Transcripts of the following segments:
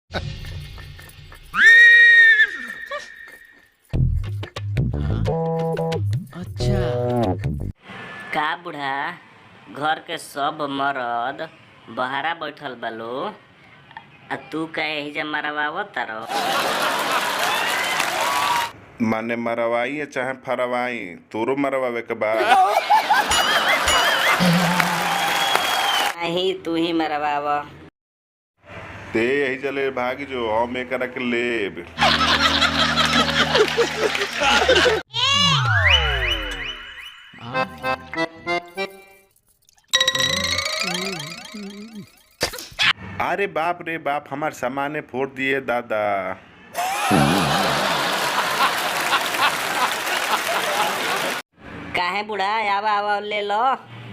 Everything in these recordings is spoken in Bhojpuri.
अच्छा का बुढ़ा घर के सब मर्द बहरा बैठल बालो आ तू का एहिजा मरवावत तारो। माने मरवाई चाहे फरवाई, तोरो मरवावे के बाद नहीं तू ही मरवाव। ते यही चले भाग जो हम एकरा के लेब। अरे बाप रे बाप, हमार सामाने फोड़ दिए दादा। काहे बुढ़ा आवा आवा ले लो।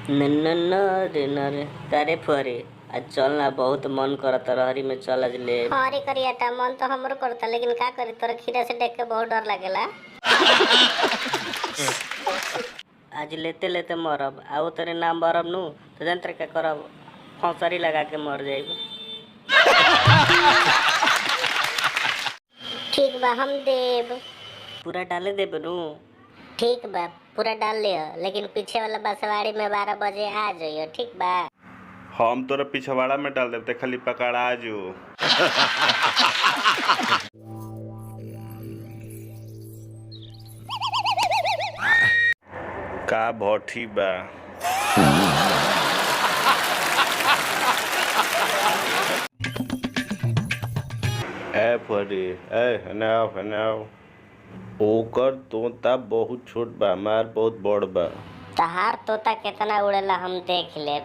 न न न रे न रे करे फरे आज चल ना, बहुत मन करत रहरी में चल आज ले। हरी करियाटा मन तो हमरो करता, लेकिन का करी तोरा खीरा से देख के बहुत डर लागेला। आज लेते लेते मरब, आओ तेरे नाम बरब नु तो जंत्र का करब, फौसरी लगा के मर जाइब। ठीक बा हम देब। पूरा डाले देब नु। ठीक बा पूरा डाल लियो, लेकिन पीछे वाला बसवाड़ी में 12 बजे आ जाइयो, ठीक बा। हम तोरा पिछवाड़ा में डाल देते, खाली पकड़ा जो। का भट्टी बा। ए फरी ए हनाओ ओकर तोता बहुत छोट बा, हमार बहुत बड़ बा। तहार तोता कितना उड़ेला हम देख लेब।